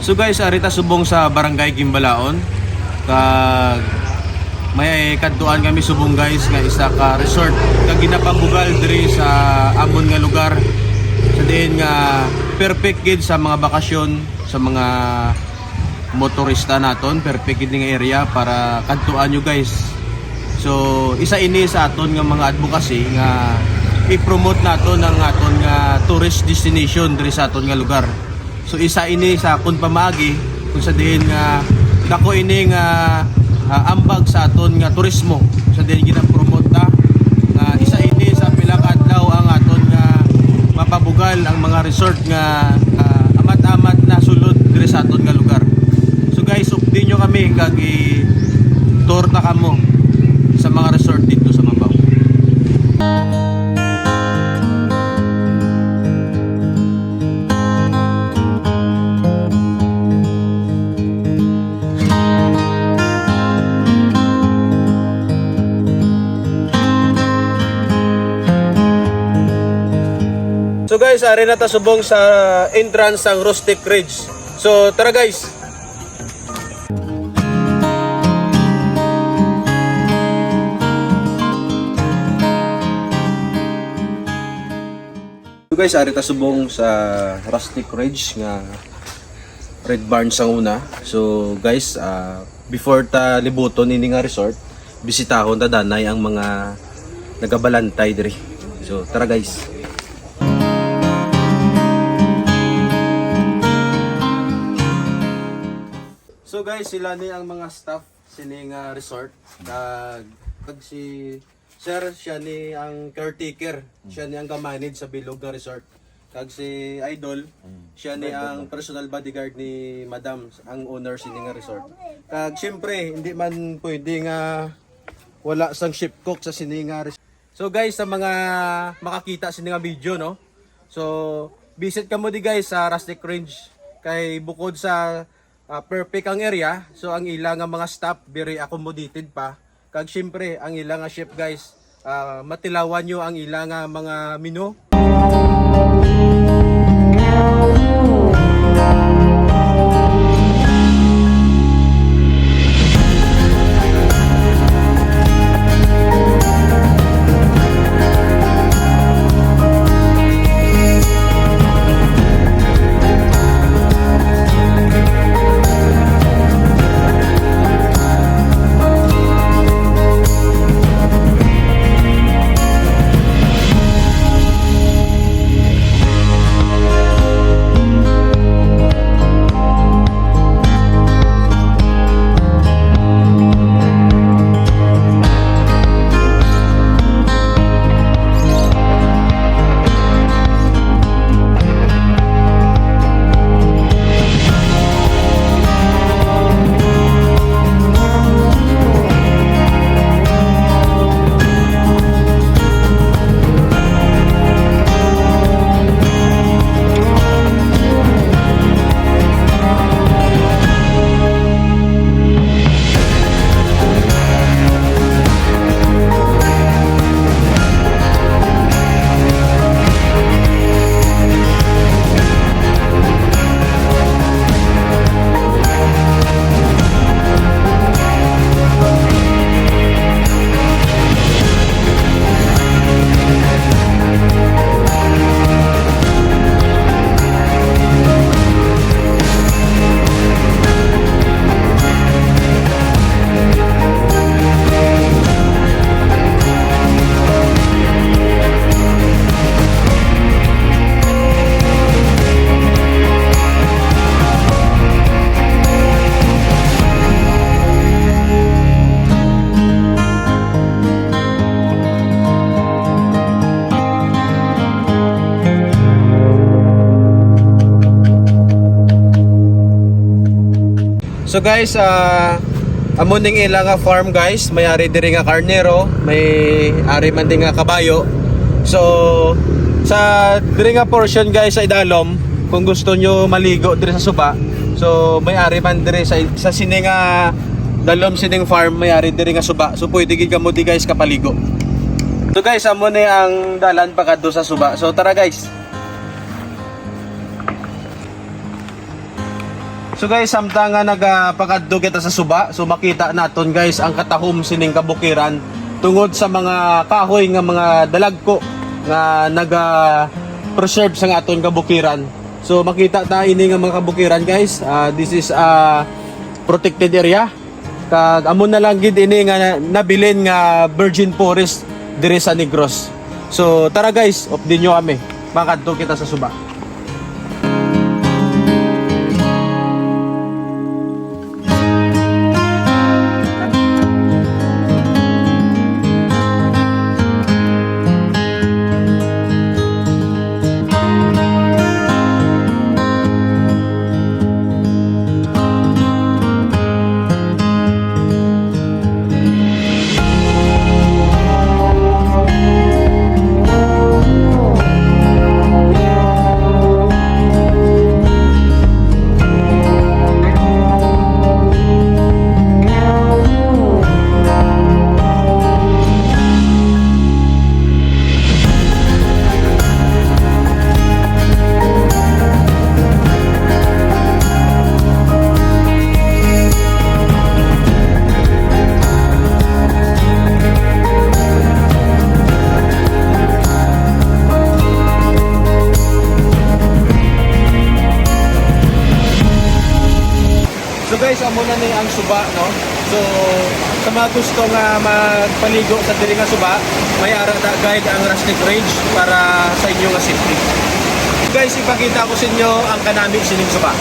So guys, arita subong sa Barangay Gimbalaon. Kag may kadtuan kami subong guys nga isa ka resort kag ginapambugal diri sa amon nga lugar. Sa diin nga perfect gid sa mga bakasyon, sa mga motorista naton, perfect gid nga area para kadtuan nyo guys. So isa ini sa aton nga mga advocacy nga i-promote naton ang aton nga tourist destination diri sa aton nga lugar. So isa ini sa kun pamagi kung sa diin nga dako ini nga ambag sa aton nga turismo. Sa diin gina-promote ta nga isa ini sa pila ka adlaw ang aton nga mapabugal ang mga resort nga amat-amat na sulod diri sa aton nga lugar. So guys, update nyo kami kag i-tour ta kamo sa mga resort dito sa Mambaw. So guys, ari na ta subong sa entrance sang Rustic Ridge. So tara guys. So guys, ari ta subong sa Rustic Ridge nga Red Barn sang una. So guys, before ta libuton ini nga resort, bisitahon ta danay ang mga nagabalantay diri. So tara guys. So guys, sila ni ang mga staff sining resort. Kag si Sir, siya ni ang caretaker. Siya ni ang ka-manage sa bilog nga resort. Kag si Idol, siya ni ang personal bodyguard ni Madam, ang owner sining nga resort. Kag syempre, hindi man pwede nga wala sang ship cook sa sining nga resort. So guys, sa mga makakita sining nga video, no? So, visit ka mo di guys sa Rustic Ridge. Kay bukod sa perfect ang area, so ang ilang nga mga staff very accommodated pa. Kag syempre ang ilang nga chef guys, matilawan nyo ang ilang nga mga menu. So guys, amo ning ilang nga farm guys, may ari diri nga karnero, may ari man din nga kabayo. So sa diri nga portion guys sa idalom, kung gusto nyo maligo diri sa suba, so may ari man diri sa sining nga dalom sining farm, may ari diri nga suba. So pwede gid kamo di guys kapaligo. So guys, amo ni ang dalan pa kadto sa suba. So tara guys. So guys, samtang nga nagpakadto kita sa suba, so makita naton guys ang katahom sining kabukiran tungod sa mga kahoy nga mga dalagko nga preserve sa nga aton kabukiran. So makita ta ini nga mga kabukiran guys, this is a protected area. Kag amon na lang gid ini nga nabilin nga virgin forest diri sa Negros. So tara guys, update nyo kami. Makadto kita sa suba. So guys, amo na ni ang suba, no? So sa mga gusto nga magpaligo sa diri nga suba, may ara ta guide ang Rustic Ridge para sa inyo nga safety. Guys, ipakita ko sa inyo ang kanami sining suba.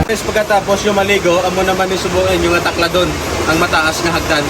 Guys, pagkatapos yung maligo, amo naman ni subukan yung takla doon, ang mataas na hagdan.